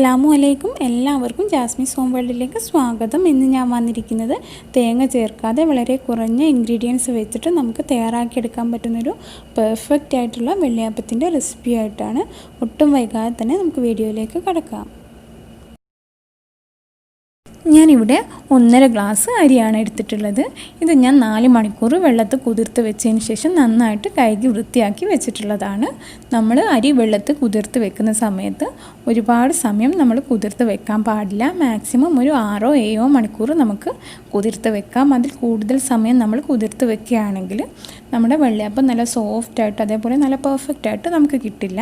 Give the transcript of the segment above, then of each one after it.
അസ്സലാമു അലൈക്കും. എല്ലാവർക്കും ജാസ്മിസ് ഹോം വേൾഡിലേക്ക് സ്വാഗതം. ഇന്ന് ഞാൻ വന്നിരിക്കുന്നത് തേങ്ങ ചേർക്കാതെ വളരെ കുറഞ്ഞ ഇൻഗ്രീഡിയൻസ് വെച്ചിട്ട് നമുക്ക് തയ്യാറാക്കിയെടുക്കാൻ പറ്റുന്നൊരു പെർഫെക്റ്റ് ആയിട്ടുള്ള വെള്ളയപ്പത്തിൻ്റെ റെസിപ്പി ആയിട്ടാണ്. ഒട്ടും വൈകാതെ തന്നെ നമുക്ക് വീഡിയോയിലേക്ക് കടക്കാം. ഞാനിവിടെ 1.5 ഗ്ലാസ് അരിയാണ് എടുത്തിട്ടുള്ളത്. ഇത് ഞാൻ 4 മണിക്കൂർ വെള്ളത്തിൽ കുതിർത്ത് വെച്ചതിന് ശേഷം നന്നായിട്ട് കഴുകി വൃത്തിയാക്കി വെച്ചിട്ടുള്ളതാണ്. നമ്മൾ അരി വെള്ളത്തിൽ കുതിർത്ത് വെക്കുന്ന സമയത്ത് ഒരുപാട് സമയം നമ്മൾ കുതിർത്ത് വെക്കാൻ പാടില്ല. മാക്സിമം ഒരു 6-7 മണിക്കൂർ നമുക്ക് കുതിർത്ത് വെക്കാം. അതിൽ കൂടുതൽ സമയം നമ്മൾ കുതിർത്ത് വെക്കുകയാണെങ്കിൽ നമ്മുടെ വെള്ളയപ്പം നല്ല സോഫ്റ്റായിട്ട് അതേപോലെ നല്ല പെർഫെക്റ്റായിട്ട് നമുക്ക് കിട്ടില്ല.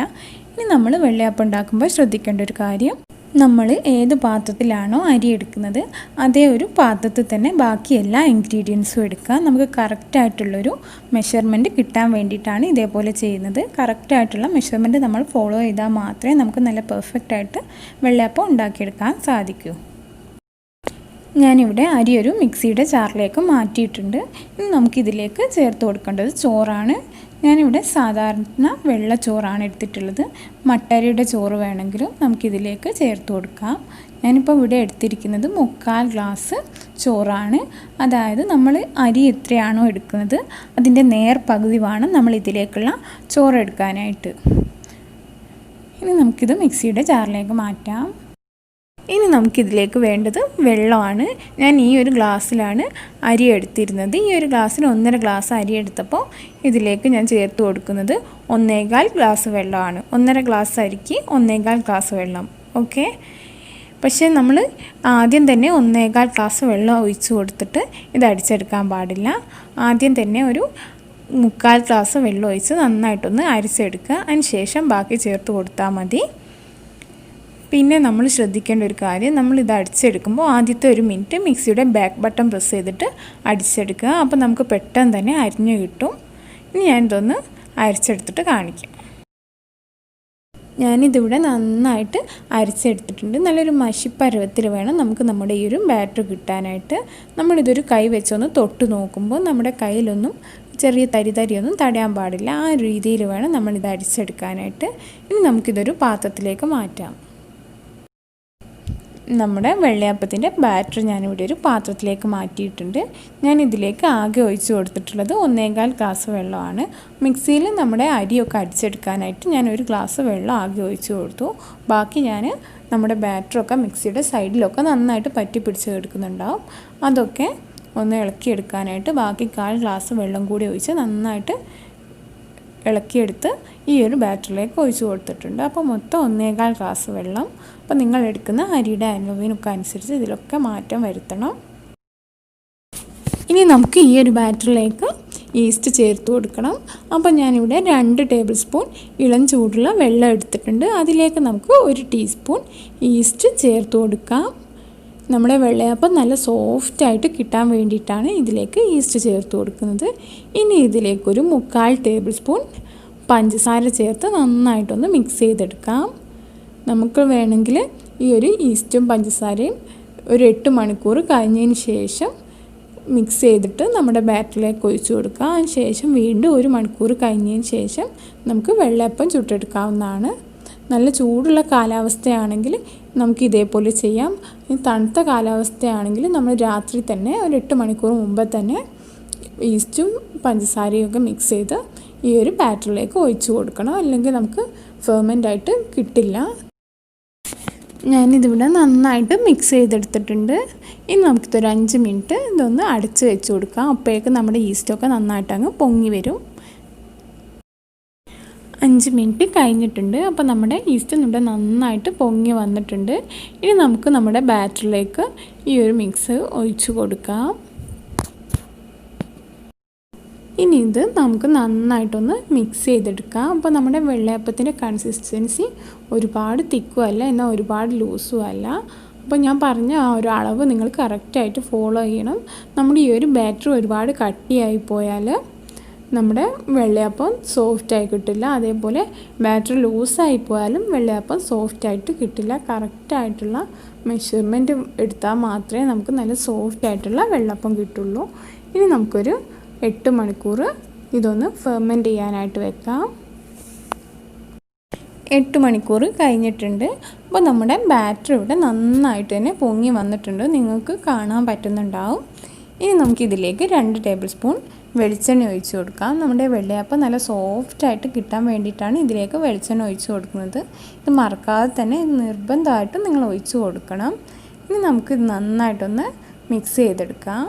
ഇനി നമ്മൾ വെള്ളയപ്പം ഉണ്ടാക്കുമ്പോൾ ശ്രദ്ധിക്കേണ്ട ഒരു കാര്യം, നമ്മൾ ഏത് പാത്രത്തിലാണോ അരി എടുക്കുന്നത് അതേ ഒരു പാത്രത്തിൽ തന്നെ ബാക്കി എല്ലാ ഇൻഗ്രീഡിയൻസും എടുക്കുക. നമുക്ക് കറക്റ്റായിട്ടുള്ളൊരു മെഷർമെൻറ്റ് കിട്ടാൻ വേണ്ടിയിട്ടാണ് ഇതേപോലെ ചെയ്യുന്നത്. കറക്റ്റായിട്ടുള്ള മെഷർമെൻറ്റ് നമ്മൾ ഫോളോ ചെയ്താൽ മാത്രമേ നമുക്ക് നല്ല പെർഫെക്റ്റായിട്ട് വെള്ളയപ്പം ഉണ്ടാക്കിയെടുക്കാൻ സാധിക്കൂ. ഞാനിവിടെ അരി ഒരു മിക്സിയുടെ ജാറിലേക്ക് മാറ്റിയിട്ടുണ്ട്. ഇനി നമുക്കിതിലേക്ക് ചേർത്ത് കൊടുക്കേണ്ടത് ചോറാണ്. ഞാനിവിടെ സാധാരണ വെള്ള ചോറാണ് എടുത്തിട്ടുള്ളത്. മട്ടരിയുടെ ചോറ് വേണമെങ്കിലും നമുക്കിതിലേക്ക് ചേർത്ത് കൊടുക്കാം. ഞാനിപ്പോൾ ഇവിടെ എടുത്തിരിക്കുന്നത് 3/4 ഗ്ലാസ് ചോറാണ്. അതായത് നമ്മൾ അരി എത്രയാണോ എടുക്കുന്നത് അതിൻ്റെ പകുതി വേണം നമ്മൾ ഇതിലേക്കുള്ള ചോറ് എടുക്കാനായിട്ട്. ഇനി നമുക്കിത് മിക്സിയുടെ ജാറിലേക്ക് മാറ്റാം. ഇനി നമുക്കിതിലേക്ക് വേണ്ടത് വെള്ളമാണ്. ഞാൻ ഈ ഒരു ഗ്ലാസ്സിലാണ് അരി എടുത്തിരുന്നത്. ഈ ഒരു ഗ്ലാസ്സിന് 1.5 ഗ്ലാസ് അരി എടുത്തപ്പോൾ ഇതിലേക്ക് ഞാൻ ചേർത്ത് കൊടുക്കുന്നത് 1.25 ഗ്ലാസ് വെള്ളമാണ്. 1.5 ഗ്ലാസ് അരിക്ക് 1.25 ഗ്ലാസ് വെള്ളം. ഓക്കെ, പക്ഷേ നമ്മൾ ആദ്യം തന്നെ 1.25 ഗ്ലാസ് വെള്ളം ഒഴിച്ച് കൊടുത്തിട്ട് ഇത് അടിച്ചെടുക്കാൻ പാടില്ല. ആദ്യം തന്നെ ഒരു 3/4 ഗ്ലാസ് വെള്ളം ഒഴിച്ച് നന്നായിട്ടൊന്ന് അരിച്ചെടുക്കുക. അതിന് ശേഷം ബാക്കി ചേർത്ത് കൊടുത്താൽ മതി. പിന്നെ നമ്മൾ ശ്രദ്ധിക്കേണ്ട ഒരു കാര്യം, നമ്മളിത് അടിച്ചെടുക്കുമ്പോൾ ആദ്യത്തെ 1 മിനിറ്റ് മിക്സിയുടെ ബാക്ക് ബട്ടൺ പ്രസ് ചെയ്തിട്ട് അടിച്ചെടുക്കുക. അപ്പോൾ നമുക്ക് പെട്ടെന്ന് തന്നെ അരിഞ്ഞു കിട്ടും. ഇനി ഞാനിതൊന്ന് അരിച്ചെടുത്തിട്ട് കാണിക്കാം. ഞാനിതിവിടെ നന്നായിട്ട് അരിച്ചെടുത്തിട്ടുണ്ട്. നല്ലൊരു മഷിപ്പരുവത്തിൽ വേണം നമുക്ക് നമ്മുടെ ഈ ഒരു ബാറ്റർ കിട്ടാനായിട്ട്. നമ്മളിതൊരു കൈ വെച്ചൊന്ന് തൊട്ട് നോക്കുമ്പോൾ നമ്മുടെ കയ്യിലൊന്നും ചെറിയ തരിയൊന്നും തടയാൻ പാടില്ല. ആ രീതിയിൽ വേണം നമ്മളിത് അരിച്ചെടുക്കാനായിട്ട്. ഇനി നമുക്കിതൊരു പാത്രത്തിലേക്ക് മാറ്റാം. നമ്മുടെ വെള്ളയപ്പത്തിൻ്റെ ബാറ്റർ ഞാനിവിടെ ഒരു പാത്രത്തിലേക്ക് മാറ്റിയിട്ടുണ്ട്. ഞാനിതിലേക്ക് ആകെ ഒഴിച്ച് കൊടുത്തിട്ടുള്ളത് 1.25 ഗ്ലാസ് വെള്ളമാണ്. മിക്സിയിൽ നമ്മുടെ അരിയൊക്കെ അടിച്ചെടുക്കാനായിട്ട് ഞാൻ 1 ഗ്ലാസ് വെള്ളം ആകെ ഒഴിച്ച് കൊടുത്തു. ബാക്കി ഞാൻ നമ്മുടെ ബാറ്ററൊക്കെ മിക്സിയുടെ സൈഡിലൊക്കെ നന്നായിട്ട് പറ്റി പിടിച്ച് എടുക്കുന്നുണ്ടാവും. അതൊക്കെ ഒന്ന് ഇളക്കിയെടുക്കാനായിട്ട് ബാക്കി 1/4 ഗ്ലാസ് വെള്ളം കൂടി ഒഴിച്ച് നന്നായിട്ട് ഇളക്കിയെടുത്ത് ഈ ഒരു ബാറ്ററിലേക്ക് ഒഴിച്ച് കൊടുത്തിട്ടുണ്ട്. അപ്പോൾ മൊത്തം 1.25 ഗ്ലാസ് വെള്ളം. അപ്പോൾ നിങ്ങൾ എടുക്കുന്ന അരിയുടെ അളവിനൊക്കെ അനുസരിച്ച് ഇതിലൊക്കെ മാറ്റം വരുത്തണം. ഇനി നമുക്ക് ഈ ഒരു ബാറ്ററിലേക്ക് ഈസ്റ്റ് ചേർത്ത് കൊടുക്കണം. അപ്പോൾ ഞാനിവിടെ 2 ടേബിൾ സ്പൂൺ ഇളം ചൂടുള്ള വെള്ളം എടുത്തിട്ടുണ്ട്. അതിലേക്ക് നമുക്ക് 1 ടീസ്പൂൺ ഈസ്റ്റ് ചേർത്ത് കൊടുക്കാം. നമ്മുടെ വെള്ളയപ്പം നല്ല സോഫ്റ്റായിട്ട് കിട്ടാൻ വേണ്ടിയിട്ടാണ് ഇതിലേക്ക് ഈസ്റ്റ് ചേർത്ത് കൊടുക്കുന്നത്. ഇനി ഇതിലേക്കൊരു 3/4 ടേബിൾ സ്പൂൺ പഞ്ചസാര ചേർത്ത് നന്നായിട്ടൊന്ന് മിക്സ് ചെയ്തെടുക്കാം. നമുക്ക് വേണമെങ്കിൽ ഈ ഒരു ഈസ്റ്റും പഞ്ചസാരയും ഒരു 8 മണിക്കൂർ കഴിഞ്ഞതിന് ശേഷം മിക്സ് ചെയ്തിട്ട് നമ്മുടെ ബാറ്ററിലേക്ക് ഒഴിച്ച് കൊടുക്കാം. അതിന് ശേഷം വീണ്ടും 1 മണിക്കൂർ കഴിഞ്ഞതിന് ശേഷം നമുക്ക് വെള്ളയപ്പം ചുട്ടെടുക്കാവുന്നതാണ്. നല്ല ചൂടുള്ള കാലാവസ്ഥയാണെങ്കിൽ നമുക്ക് ഇതേപോലെ ചെയ്യാം. തണുത്ത കാലാവസ്ഥയാണെങ്കിൽ നമ്മൾ രാത്രി തന്നെ ഒരു 8 മണിക്കൂർ മുമ്പ് തന്നെ ഈസ്റ്റും പഞ്ചസാരയും ഒക്കെ മിക്സ് ചെയ്ത് ഈ ഒരു ബാറ്ററിലേക്ക് ഒഴിച്ച് കൊടുക്കണം. അല്ലെങ്കിൽ നമുക്ക് ഫെർമെൻ്റായിട്ട് കിട്ടില്ല. ഞാനിതിവിടെ നന്നായിട്ട് മിക്സ് ചെയ്തെടുത്തിട്ടുണ്ട്. ഇനി നമുക്കിതൊരു 5 മിനിറ്റ് ഇതൊന്ന് അടച്ച് വെച്ച് കൊടുക്കാം. അപ്പോഴേക്കും നമ്മുടെ ഈസ്റ്റൊക്കെ നന്നായിട്ട് അങ്ങ് പൊങ്ങി വരും. 5 മിനിറ്റ് കഴിഞ്ഞിട്ടുണ്ട്. അപ്പോൾ നമ്മുടെ ഈസ്റ്റ് ഇവിടെ നന്നായിട്ട് പൊങ്ങി വന്നിട്ടുണ്ട്. ഇനി നമുക്ക് നമ്മുടെ ബാറ്ററിലേക്ക് ഈ ഒരു മിക്സ് ഒഴിച്ച് കൊടുക്കാം. ഇനി ഇത് നമുക്ക് നന്നായിട്ടൊന്ന് മിക്സ് ചെയ്തെടുക്കാം. അപ്പോൾ നമ്മുടെ വെള്ളയപ്പത്തിൻ്റെ കൺസിസ്റ്റൻസി ഒരുപാട് തിക്കും അല്ല, എന്നാൽ ഒരുപാട് ലൂസും അല്ല. അപ്പോൾ ഞാൻ പറഞ്ഞ ആ ഒരു അളവ് നിങ്ങൾ കറക്റ്റായിട്ട് ഫോളോ ചെയ്യണം. നമ്മുടെ ഈ ഒരു ബാറ്റർ ഒരുപാട് കട്ടിയായി പോയാൽ നമ്മുടെ വെള്ളയപ്പം സോഫ്റ്റായി കിട്ടില്ല. അതേപോലെ ബാറ്റർ ലൂസായി പോയാലും വെള്ളയപ്പം സോഫ്റ്റായിട്ട് കിട്ടില്ല. കറക്റ്റായിട്ടുള്ള മെഷർമെൻറ്റ് എടുത്താൽ മാത്രമേ നമുക്ക് നല്ല സോഫ്റ്റായിട്ടുള്ള വെള്ളപ്പം കിട്ടുള്ളൂ. ഇനി നമുക്കൊരു 8 മണിക്കൂർ ഇതൊന്ന് ഫെർമെൻറ്റ് ചെയ്യാനായിട്ട് വെക്കാം. 8 മണിക്കൂർ കഴിഞ്ഞിട്ടുണ്ട്. അപ്പോൾ നമ്മുടെ ബാറ്റർ ഇവിടെ നന്നായിട്ട് തന്നെ പൊങ്ങി വന്നിട്ടുണ്ട്, നിങ്ങൾക്ക് കാണാൻ പറ്റുന്നുണ്ടാവും. ഇനി നമുക്കിതിലേക്ക് 2 ടേബിൾ സ്പൂൺ വെളിച്ചെണ്ണ ഒഴിച്ച് കൊടുക്കാം. നമ്മുടെ വെള്ളയപ്പം നല്ല സോഫ്റ്റായിട്ട് കിട്ടാൻ വേണ്ടിയിട്ടാണ് ഇതിലേക്ക് വെളിച്ചെണ്ണ ഒഴിച്ച് കൊടുക്കുന്നത്. ഇത് മറക്കാതെ തന്നെ നിർബന്ധമായിട്ടും നിങ്ങൾ ഒഴിച്ച് കൊടുക്കണം. ഇനി നമുക്ക് നന്നായിട്ടൊന്ന് മിക്സ് ചെയ്തെടുക്കാം.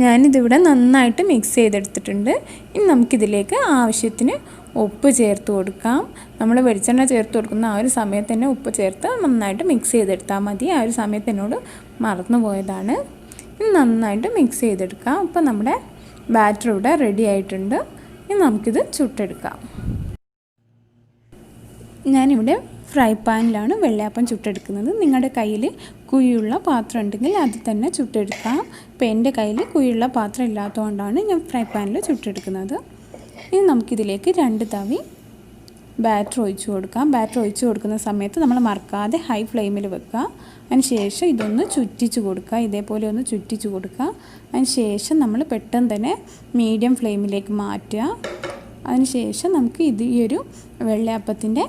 ഞാനിതിവിടെ നന്നായിട്ട് മിക്സ് ചെയ്തെടുത്തിട്ടുണ്ട്. ഇനി നമുക്കിതിലേക്ക് ആവശ്യത്തിന് ഉപ്പ് ചേർത്ത് കൊടുക്കാം. നമ്മൾ വെളിച്ചെണ്ണ ചേർത്ത് കൊടുക്കുന്ന ആ ഒരു സമയത്ത് തന്നെ ഉപ്പ് ചേർത്ത് നന്നായിട്ട് മിക്സ് ചെയ്തെടുത്താൽ മതി. ആ ഒരു സമയത്ത് എന്നോട് മറന്നു പോയതാണ്. ഇനി നന്നായിട്ട് മിക്സ് ചെയ്തെടുക്കാം. അപ്പോൾ നമ്മുടെ ബാറ്റർ ഇവിടെ റെഡി ആയിട്ടുണ്ട്. ഇനി നമുക്കിത് ചുട്ടെടുക്കാം. ഞാനിവിടെ ഫ്രൈ പാനിലാണ് വെള്ളയപ്പം ചുട്ടെടുക്കുന്നത്. നിങ്ങളുടെ കയ്യിൽ കുഴിയുള്ള പാത്രം ഉണ്ടെങ്കിൽ അതിൽ തന്നെ ചുട്ടെടുക്കാം. ഇപ്പോൾ എൻ്റെ കയ്യിൽ കുഴിയുള്ള പാത്രം ഇല്ലാത്തതുകൊണ്ടാണ് ഞാൻ ഫ്രൈ പാനിൽ ചുട്ടെടുക്കുന്നത്. ഇനി നമുക്കിതിലേക്ക് 2 തവി ബാറ്റർ ഒഴിച്ച് കൊടുക്കാം. ബാറ്റർ ഒഴിച്ച് കൊടുക്കുന്ന സമയത്ത് നമ്മൾ മറക്കാതെ ഹൈ ഫ്ലെയിമിൽ വെക്കുക. അതിന് ശേഷം ഇതൊന്ന് ചുറ്റിച്ച് കൊടുക്കുക. ഇതേപോലെ ഒന്ന് ചുറ്റിച്ച് കൊടുക്കുക. അതിന് ശേഷം നമ്മൾ പെട്ടെന്ന് തന്നെ മീഡിയം ഫ്ലെയിമിലേക്ക് മാറ്റുക. അതിന് ശേഷം നമുക്ക് ഈ ഒരു വെള്ളയപ്പത്തിൻ്റെ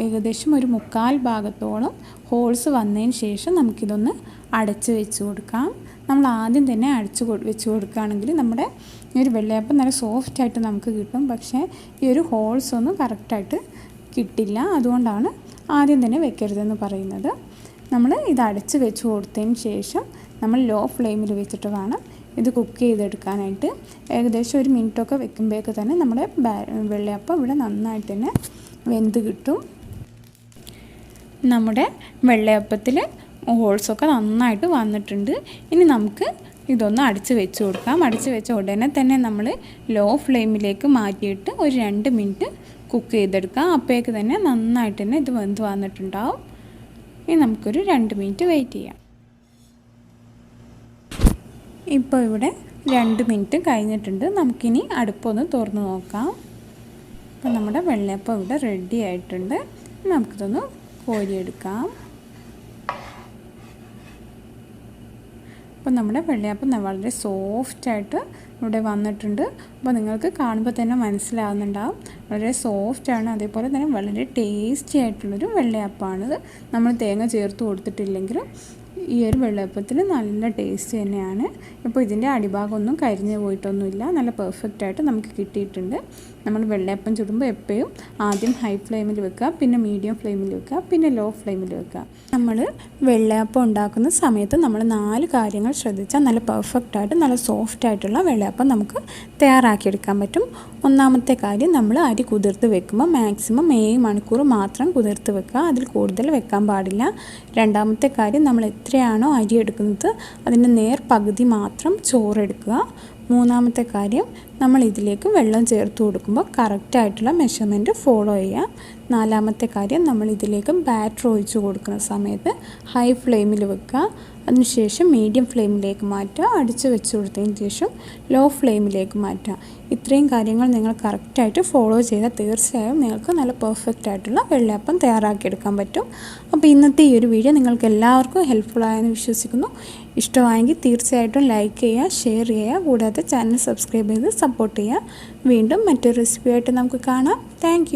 ഏകദേശം ഒരു 1/4 ഭാഗത്തോളം ഹോൾസ് വന്നതിന് ശേഷം നമുക്കിതൊന്ന് അടച്ച് വെച്ച് കൊടുക്കാം. നമ്മൾ ആദ്യം തന്നെ വെച്ച് കൊടുക്കുകയാണെങ്കിൽ നമ്മുടെ ഈ ഒരു വെള്ളയപ്പം നല്ല സോഫ്റ്റായിട്ട് നമുക്ക് കിട്ടും. പക്ഷേ ഈ ഒരു ഹോൾസ് ഒന്നും കറക്റ്റായിട്ട് കിട്ടില്ല. അതുകൊണ്ടാണ് ആദ്യം തന്നെ വെക്കരുതെന്ന് പറയുന്നത്. നമ്മൾ ഇത് അടച്ച് വെച്ച് കൊടുത്തതിന് ശേഷം നമ്മൾ ലോ ഫ്ലെയിമിൽ വെച്ചിട്ട് വേണം ഇത് കുക്ക് ചെയ്തെടുക്കാനായിട്ട്. ഏകദേശം 1 മിനിറ്റൊക്കെ വെക്കുമ്പോഴേക്ക് തന്നെ നമ്മുടെ വെള്ളയപ്പം ഇവിടെ നന്നായിട്ട് തന്നെ വെന്ത് കിട്ടും. നമ്മുടെ വെള്ളയപ്പത്തിൽ ഹോൾസൊക്കെ നന്നായിട്ട് വന്നിട്ടുണ്ട്. ഇനി നമുക്ക് ഇതൊന്ന് അടച്ച് വെച്ച് കൊടുക്കാം. അടച്ച് വെച്ച ഉടനെ തന്നെ നമ്മൾ ലോ ഫ്ലെയിമിലേക്ക് മാറ്റിയിട്ട് ഒരു 2 മിനിറ്റ് കുക്ക് ചെയ്തെടുക്കാം. അപ്പോഴേക്ക് തന്നെ നന്നായിട്ട് തന്നെ ഇത് വെന്ത് വന്നിട്ടുണ്ടാവും. ഇനി നമുക്കൊരു 2 മിനിറ്റ് വെയിറ്റ് ചെയ്യാം. ഇപ്പോൾ ഇവിടെ 2 മിനിറ്റ് കഴിഞ്ഞിട്ടുണ്ട്. നമുക്കിനി അടുപ്പൊന്ന് തുറന്ന് നോക്കാം. അപ്പോൾ നമ്മുടെ വെള്ളയപ്പം ഇവിടെ റെഡി ആയിട്ടുണ്ട്. നമുക്കിതൊന്ന് കോരിയെടുക്കാം. അപ്പോൾ നമ്മുടെ വെള്ളയപ്പം വളരെ സോഫ്റ്റായിട്ട് ഇവിടെ വന്നിട്ടുണ്ട്. അപ്പോൾ നിങ്ങൾക്ക് കാണുമ്പോൾ തന്നെ മനസ്സിലാവുന്നുണ്ടാവും വളരെ സോഫ്റ്റാണ്. അതേപോലെ തന്നെ വളരെ ടേസ്റ്റി ആയിട്ടുള്ളൊരു വെള്ളയപ്പമാണിത്. നമ്മൾ തേങ്ങ ചേർത്ത് കൊടുത്തിട്ടില്ലെങ്കിലും ഈ ഒരു വെള്ളയപ്പത്തിൽ നല്ല ടേസ്റ്റ് തന്നെയാണ്. ഇപ്പോൾ ഇതിൻ്റെ അടിഭാഗമൊന്നും കരിഞ്ഞു പോയിട്ടൊന്നുമില്ല. നല്ല പെർഫെക്റ്റായിട്ട് നമുക്ക് കിട്ടിയിട്ടുണ്ട്. നമ്മൾ വെള്ളയപ്പം ചുടുമ്പോൾ എപ്പോഴും ആദ്യം ഹൈ ഫ്ലെയിമിൽ വെക്കുക, പിന്നെ മീഡിയം ഫ്ലെയിമിൽ വെക്കുക, പിന്നെ ലോ ഫ്ലെയിമിൽ വെക്കുക. നമ്മൾ വെള്ളയപ്പം ഉണ്ടാക്കുന്ന സമയത്ത് നമ്മൾ 4 കാര്യങ്ങൾ ശ്രദ്ധിച്ചാൽ നല്ല പെർഫെക്റ്റായിട്ട് നല്ല സോഫ്റ്റായിട്ടുള്ള വെള്ളയപ്പം നമുക്ക് തയ്യാറാക്കിയെടുക്കാൻ പറ്റും. ഒന്നാമത്തെ കാര്യം, നമ്മൾ അരി കുതിർത്ത് വെക്കുമ്പോൾ മാക്സിമം 7 മണിക്കൂർ മാത്രം കുതിർത്ത് വെക്കുക. അതിൽ കൂടുതൽ വെക്കാൻ പാടില്ല. രണ്ടാമത്തെ കാര്യം, നമ്മൾ എത്രയാണോ അരി എടുക്കുന്നത് അതിൻ്റെ നേർ പകുതി മാത്രം ചോറെടുക്കുക. മൂന്നാമത്തെ കാര്യം, നമ്മൾ ഇതിലേക്ക് വെള്ളം ചേർത്ത് കൊടുക്കുമ്പോൾ കറക്റ്റായിട്ടുള്ള മെഷർമെൻറ്റ് ഫോളോ ചെയ്യുക. നാലാമത്തെ കാര്യം, നമ്മൾ ഇതിലേക്ക് ബാറ്റർ ഒഴിച്ച് കൊടുക്കുന്ന സമയത്ത് ഹൈ ഫ്ലെയിമിൽ വെക്കുക. അതിനുശേഷം മീഡിയം ഫ്ലെയിമിലേക്ക് മാറ്റുക. അടിച്ച് വെച്ച് കൊടുത്തതിന് ശേഷം ലോ ഫ്ലെയിമിലേക്ക് മാറ്റുക. ഇത്രയും കാര്യങ്ങൾ നിങ്ങൾ കറക്റ്റായിട്ട് ഫോളോ ചെയ്താൽ തീർച്ചയായും നിങ്ങൾക്ക് നല്ല പെർഫെക്റ്റ് ആയിട്ടുള്ള വെള്ളയപ്പം തയ്യാറാക്കിയെടുക്കാൻ പറ്റും. അപ്പോൾ ഇന്നത്തെ ഈ ഒരു വീഡിയോ നിങ്ങൾക്ക് എല്ലാവർക്കും ഹെൽപ്ഫുൾ ആയെന്ന് വിശ്വസിക്കുന്നു. ഇഷ്ടമായെങ്കിൽ തീർച്ചയായിട്ടും ലൈക്ക് ചെയ്യുക, ഷെയർ ചെയ്യുക, കൂടാതെ ചാനൽ സബ്സ്ക്രൈബ് ചെയ്ത് സപ്പോർട്ട് ചെയ്യുക. വീണ്ടും മറ്റൊരു റെസിപ്പിയായിട്ട് നമുക്ക് കാണാം. താങ്ക്